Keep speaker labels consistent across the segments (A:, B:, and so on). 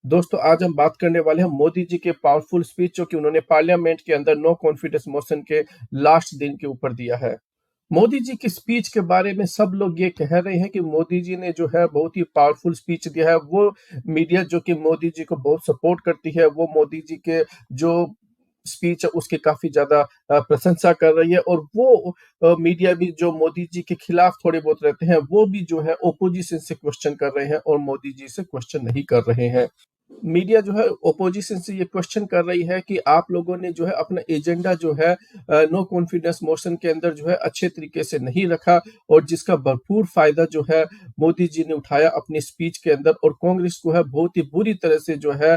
A: दोस्तों आज हम बात करने वाले हैं मोदी जी के पावरफुल स्पीच जो कि उन्होंने पार्लियामेंट के अंदर नो कॉन्फिडेंस मोशन के लास्ट दिन के ऊपर दिया है। मोदी जी की स्पीच के बारे में सब लोग ये कह रहे हैं कि मोदी जी ने जो है बहुत ही पावरफुल स्पीच दिया है। वो मीडिया जो कि मोदी जी को बहुत सपोर्ट करती है, वो मोदी जी के जो स्पीच है उसकी काफी ज्यादा प्रशंसा कर रही है। और वो मीडिया भी जो मोदी जी के खिलाफ थोड़े बहुत रहते हैं, वो भी जो है ओपोजिशन से क्वेश्चन कर रहे हैं और मोदी जी से क्वेश्चन नहीं कर रहे हैं। मीडिया जो है ओपोजिशन से ये क्वेश्चन कर रही है कि आप लोगों ने जो है अपना एजेंडा जो है नो कॉन्फिडेंस मोशन के अंदर जो है अच्छे तरीके से नहीं रखा, और जिसका भरपूर फायदा जो है मोदी जी ने उठाया अपनी स्पीच के अंदर, और कांग्रेस को है बहुत ही बुरी तरह से जो है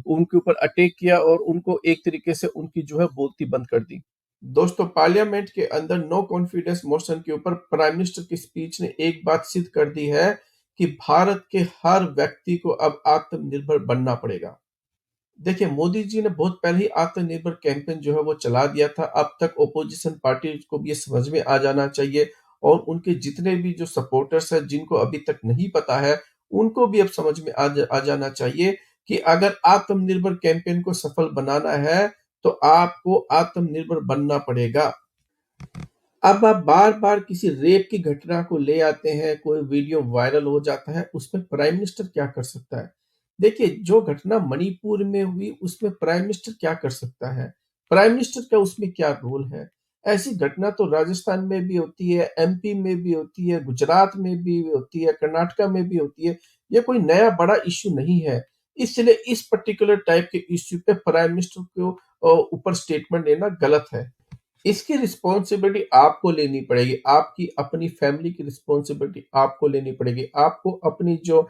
A: उनके ऊपर अटैक किया और उनको एक तरीके से उनकी जो है बोलती बंद कर दी। दोस्तों पार्लियामेंट के अंदर नो कॉन्फिडेंस मोशन के ऊपर प्राइम मिनिस्टर की स्पीच ने एक बात सिद्ध कर दी है कि भारत के हर व्यक्ति को अब आत्मनिर्भर बनना पड़ेगा। देखिए मोदी जी ने बहुत पहले ही आत्मनिर्भर कैंपेन जो है वो चला दिया था। अब तक ओपोजिशन पार्टी को भी ये समझ में आ जाना चाहिए, और उनके जितने भी जो सपोर्टर्स हैं जिनको अभी तक नहीं पता है, उनको भी अब समझ में आ जाना चाहिए कि अगर आत्मनिर्भर कैंपेन को सफल बनाना है तो आपको आत्मनिर्भर बनना पड़ेगा। अब आप बार-बार किसी रेप की घटना को ले आते हैं, कोई वीडियो वायरल हो जाता है, उसमें प्राइम मिनिस्टर क्या कर सकता है? देखिए, जो घटना मणिपुर में हुई, उसमें प्राइम मिनिस्टर क्या कर सकता है? प्राइम मिनिस्टर का उसमें क्या रोल है? ऐसी घटना तो राजस्थान में भी होती है, एमपी में भी होती है, गुजरात में भी होती है, कर्नाटका में भी होती है। ये कोई नया बड़ा इश्यू नहीं है। इसलिए इस पर्टिकुलर टाइप के इश्यू पे प्राइम मिनिस्टर को ऊपर स्टेटमेंट लेना गलत है। इसकी रिस्पॉन्सिबिलिटी आपको लेनी पड़ेगी। आपकी अपनी फैमिली की रिस्पॉन्सिबिलिटी आपको लेनी पड़ेगी। आपको अपनी जो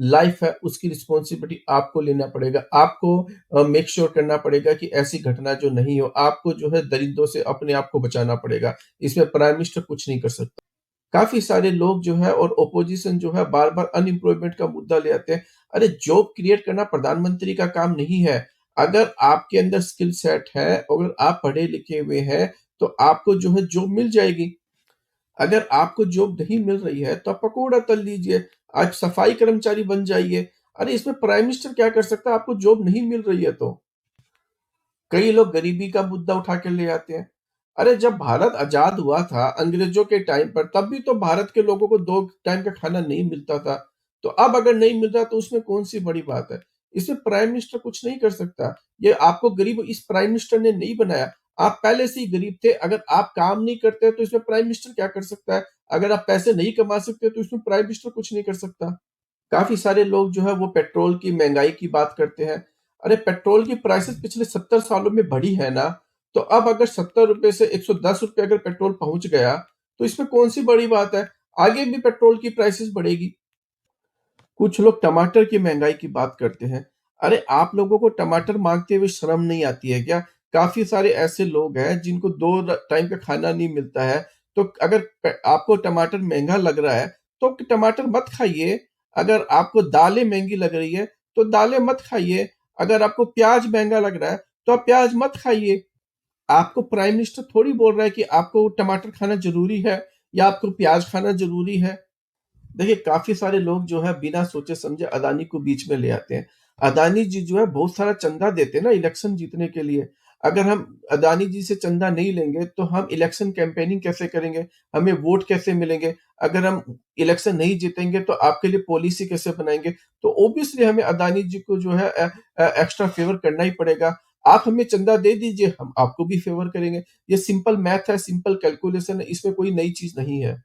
A: लाइफ है उसकी रिस्पॉन्सिबिलिटी आपको लेना पड़ेगा। आपको मेक श्योर करना पड़ेगा कि ऐसी घटना जो नहीं हो। आपको जो है दरिंदों से अपने आप को बचाना पड़ेगा। इसमें प्राइम मिनिस्टर कुछ नहीं कर सकता। काफ़ी सारे लोग जो है और ऑपोजिशन जो है बार-बार अनएम्प्लॉयमेंट का मुद्दा ले आते हैं। अरे जॉब क्रिएट करना प्रधानमंत्री का काम नहीं है। अगर आपके अंदर स्किल सेट है, अगर आप पढ़े-लिखे हुए हैं, तो आपको जो है जॉब मिल जाएगी। अगर आपको जॉब नहीं मिल रही है, तो आप पकौड़ा तल लीजिए, आज सफाई कर्मचारी बन जाइए। अरे इसमें प्राइम मिनिस्टर क्या कर सकता है, आपको जॉब नहीं मिल रही है तो? कई लोग गरीबी का मुद्दा उठा के ले आते हैं। अरे जब भारत आज़ाद हुआ था अंग्रेज़ों के टाइम पर, तब भी तो भारत के लोगों को 2 टाइम का खाना नहीं मिलता था। तो अब अगर नहीं मिल रहा तो उसमें कौन-सी बड़ी बात है? इसमें प्राइम मिनिस्टर कुछ नहीं कर सकता। ये आपको गरीब इस प्राइम मिनिस्टर ने नहीं बनाया। आप पहले से ही गरीब थे। अगर आप काम नहीं करते तो इसमें प्राइम मिनिस्टर क्या कर सकता है? अगर आप पैसे नहीं कमा सकते तो इसमें प्राइम मिनिस्टर कुछ नहीं कर सकता। काफ़ी सारे लोग जो है वो पेट्रोल की महँगाई की बात करते हैं। अरे पेट्रोल की प्राइसेज़ पिछले 70 सालों में बढ़ी है ना, तो अब अगर ₹70 से ₹110 अगर पेट्रोल पहुँच गया, तो इसमें कौन-सी बड़ी बात है? आगे भी पेट्रोल की प्राइसेज़ बढ़ेगी। कुछ लोग टमाटर की महँगाई की बात करते हैं। अरे आप लोगों को टमाटर माँगते हुए शर्म नहीं आती है क्या? काफ़ी सारे ऐसे लोग हैं जिनको 2 टाइम का खाना नहीं मिलता है, तो अगर आपको टमाटर महँगा लग रहा है, तो टमाटर मत खाइए। अगर आपको दालें महँगी लग रही है, तो दालें मत खाइए। अगर आपको प्याज़ महँगा लग रहा है, तो आप प्याज़ मत खाइए। आपको प्राइम मिनिस्टर थोड़ी बोल रहा है कि आपको टमाटर खाना ज़रूरी है या आपको प्याज़ खाना ज़रूरी है। देखिए, काफ़ी सारे लोग जो है बिना सोचे-समझे अदानी को बीच में ले आते हैं। अदानी जी जो है बहुत सारा चंदा देते हैं ना इलेक्शन जीतने के लिए। अगर हम अदानी जी से चंदा नहीं लेंगे, तो हम इलेक्शन कैंपेनिंग कैसे करेंगे? हमें वोट कैसे मिलेंगे? अगर हम इलेक्शन नहीं जीतेंगे, तो आपके लिए पॉलिसी कैसे बनाएँगे? तो ऑब्वियसली हमें अदानी जी को जो है एक्स्ट्रा फ़ेवर करना ही पड़ेगा। आप हमें चंदा दे दीजिए, हम आपको भी फ़ेवर करेंगे। ये सिंपल मैथ है, सिंपल कैलकुलेशन है, इसमें कोई नई चीज़ नहीं है।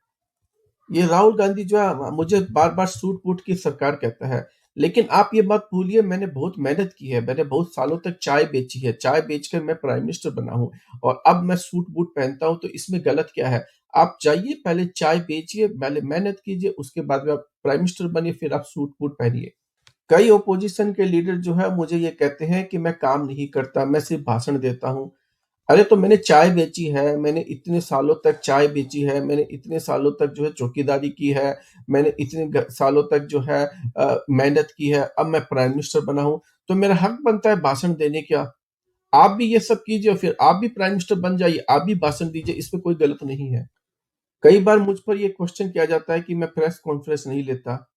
A: ये राहुल गांधी जो है मुझे बार-बार सूट-बूट की सरकार कहता है। लेकिन आप ये मत भूलिए मैंने बहुत मेहनत की है, मैंने बहुत सालों तक चाय बेची है, चाय बेचकर मैं प्राइम मिनिस्टर बना हूँ और अब मैं सूट-बूट पहनता हूँ तो इसमें गलत क्या है? आप जाइए पहले चाय बेचिए, पहले मेहनत कीजिए, उसके बाद में आप प्राइम मिनिस्टर बनिए, फिर आप सूट-बूट पहनिए। कई ऑपोजिशन के लीडर जो है मुझे ये कहते हैं कि मैं काम नहीं करता, मैं सिर्फ भाषण देता हूँ। अरे! तो मैंने चाय बेची है, मैंने इतने सालों तक चाय बेची है, मैंने इतने सालों तक जो है चौकीदारी की है, मैंने इतने सालों तक जो है मेहनत की है, अब मैं प्राइम मिनिस्टर बना हूँ, तो मेरा हक बनता है भाषण देने का। आप भी ये सब कीजिए, फिर आप भी प्राइम मिनिस्टर बन जाइए, आप भी भाषण दीजिए, इसमें कोई गलत नहीं है। कई बार मुझ पर ये क्वेश्चन किया जाता है कि मैं प्रेस कॉन्फ्रेंस नहीं लेता।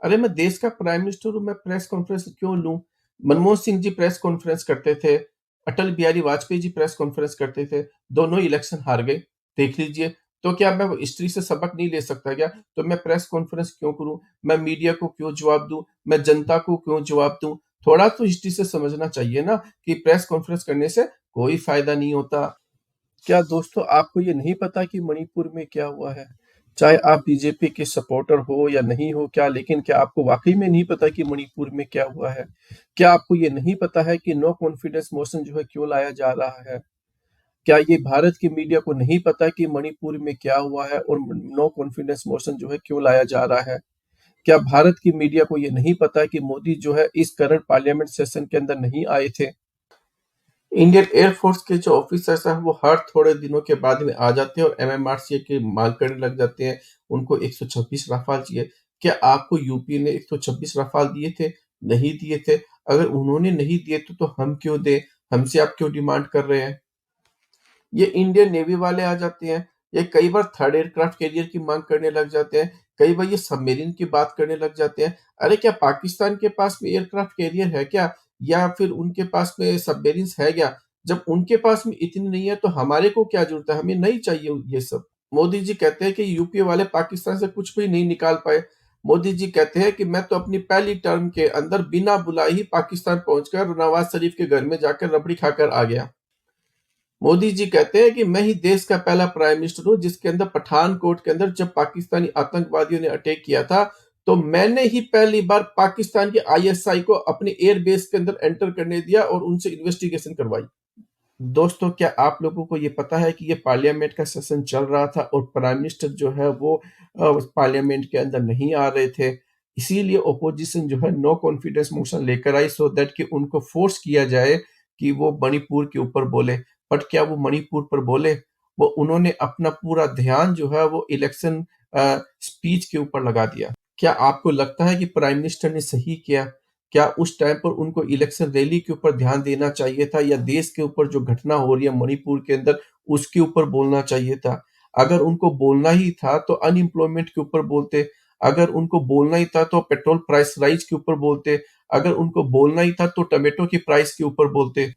A: अरे मैं देश का प्राइम मिनिस्टर हूँ, मैं प्रेस कॉन्फ्रेंस क्यों लूँ? मनमोहन सिंह जी प्रेस कॉन्फ्रेंस करते थे, अटल बिहारी वाजपेयी जी प्रेस कॉन्फ्रेंस करते थे, दोनों इलेक्शन हार गए, देख लीजिए। तो क्या मैं हिस्ट्री से सबक नहीं ले सकता क्या? तो मैं प्रेस कॉन्फ्रेंस क्यों करूँ? मैं मीडिया को क्यों जवाब दूँ? मैं जनता को क्यों जवाब दूँ? थोड़ा तो हिस्ट्री से समझना चाहिए ना कि प्रेस कॉन्फ्रेंस करने से कोई फ़ायदा नहीं होता। क्या दोस्तों आपको ये नहीं पता कि मणिपुर में क्या हुआ है? चाहे आप बीजेपी के सपोर्टर हो या नहीं हो क्या, लेकिन क्या आपको वाक़ई में नहीं पता कि मणिपुर में क्या हुआ है? क्या आपको ये नहीं पता है कि नो कॉन्फिडेंस मोशन जो है क्यों लाया जा रहा है? क्या ये भारत की मीडिया को नहीं पता कि मणिपुर में क्या हुआ है और नो कॉन्फिडेंस मोशन जो है क्यों लाया जा रहा है? क्या भारत की मीडिया को ये नहीं पता कि मोदी जो है इस करंट पार्लियामेंट सेशन के अंदर नहीं आए थे? इंडियन एयरफोर्स के जो ऑफिसर्स हैं वो हर थोड़े दिनों के बाद में आ जाते हैं और एमएमआरसीए की मांग करने लग जाते हैं। उनको 126 रफाल चाहिए। क्या आपको यूपी ने 126 रफाल दिए थे? नहीं दिए थे। अगर उन्होंने नहीं दिए तो हम क्यों दें? हमसे आप क्यों डिमांड कर रहे हैं? ये इंडियन नेवी वाले आ जाते हैं। ये कई बार थर्ड एयरक्राफ्ट कैरियर की मांग करने लग जाते हैं। कई बार ये सबमरीन की बात करने लग जाते हैं। अरे क्या पाकिस्तान के पास में एयरक्राफ्ट कैरियर है क्या? या फिर उनके पास में सबमरीन्स है क्या? जब उनके पास में इतनी नहीं है तो हमारे को क्या ज़रूरत है? हमें नहीं चाहिए ये सब। मोदी जी कहते हैं कि यूपी वाले पाकिस्तान से कुछ भी नहीं निकाल पाए। मोदी जी कहते हैं कि मैं तो अपनी पहली टर्म के अंदर बिना बुलाए ही पाकिस्तान पहुँचकर नवाज़ शरीफ के घर में जाकर रबड़ी खाकर आ गया। मोदी जी कहते हैं कि मैं ही देश का पहला प्राइम मिनिस्टर हूँ जिसके अंदर पठानकोट के अंदर जब पाकिस्तानी आतंकवादियों ने अटैक किया था, तो मैंने ही पहली बार पाकिस्तान के आईएसआई को अपने एयर बेस के अंदर एंटर करने दिया और उनसे इन्वेस्टिगेशन करवाई। दोस्तों, क्या आप लोगों को ये पता है कि ये पार्लियामेंट का सेशन चल रहा था और प्राइम मिनिस्टर जो है वो पार्लियामेंट के अंदर नहीं आ रहे थे। इसीलिए ऑपोजिशन जो है नो कॉन्फिडेंस मोशन लेकर आई सो दैट कि उनको फोर्स किया जाए कि वो मणिपुर के ऊपर बोले। बट क्या वो मणिपुर पर बोले? वो उन्होंने अपना पूरा ध्यान जो है वो इलेक्शन स्पीच के ऊपर लगा दिया। क्या आपको लगता है कि प्राइम मिनिस्टर ने सही किया? क्या उस टाइम पर उनको इलेक्शन रैली के ऊपर ध्यान देना चाहिए था या देश के ऊपर जो घटना हो रही है मणिपुर के अंदर, उसके ऊपर बोलना चाहिए था? अगर उनको बोलना ही था तो अनएम्प्लॉयमेंट के ऊपर बोलते, अगर उनको बोलना ही था तो पेट्रोल प्राइस राइज़ के ऊपर बोलते, अगर उनको बोलना ही था तो टोमेटो की प्राइस के ऊपर बोलते।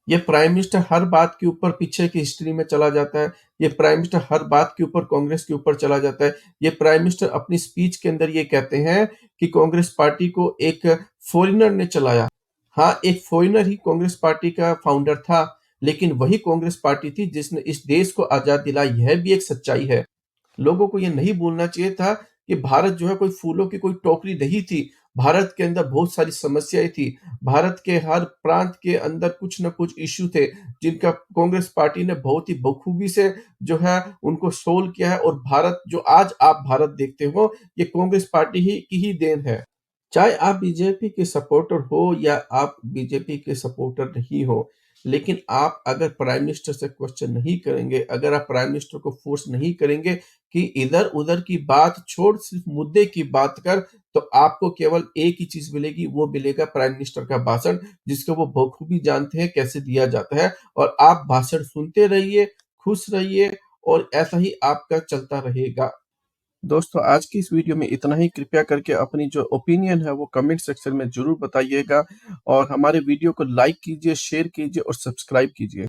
A: ये प्राइम मिनिस्टर हर बात के ऊपर पीछे की हिस्ट्री में चला जाता है। ये प्राइम मिनिस्टर हर बात के ऊपर कांग्रेस के ऊपर चला जाता है। ये प्राइम मिनिस्टर अपनी स्पीच के अंदर ये कहते हैं कि कांग्रेस पार्टी को एक फ़ॉरेनर ने चलाया। हाँ, एक फ़ॉरेनर ही कांग्रेस पार्टी का फाउंडर था, लेकिन वही कांग्रेस पार्टी थी जिसने इस देश को आज़ाद दिलाई, यह भी एक सच्चाई है। लोगों को ये नहीं भूलना चाहिए था कि भारत जो है कोई फूलों की कोई टोकरी नहीं थी। भारत के अंदर बहुत सारी समस्याएँ थी। भारत के हर प्रांत के अंदर कुछ न कुछ इश्यू थे, जिनका कांग्रेस पार्टी ने बहुत ही बखूबी से जो है उनको सोल्व किया है और भारत जो आज आप भारत देखते हो, ये कांग्रेस पार्टी ही की ही देन है। चाहे आप बीजेपी के सपोर्टर हो या आप बीजेपी के सपोर्टर नहीं हो, लेकिन आप अगर प्राइम मिनिस्टर से क्वेश्चन नहीं करेंगे, अगर आप प्राइम मिनिस्टर को फोर्स नहीं करेंगे कि इधर-उधर की बात छोड़ सिर्फ मुद्दे की बात कर, तो आपको केवल एक ही चीज़ मिलेगी, वो मिलेगा प्राइम मिनिस्टर का भाषण, जिसको वो बखूबी जानते हैं कैसे दिया जाता है और आप भाषण सुनते रहिए, खुश रहिए और ऐसा ही आपका चलता रहेगा। दोस्तों, आज की इस वीडियो में इतना ही। कृपया करके अपनी जो ओपिनियन है वो कमेंट सेक्शन में ज़रूर बताइएगा और हमारे वीडियो को लाइक कीजिए, शेयर कीजिए और सब्सक्राइब कीजिए।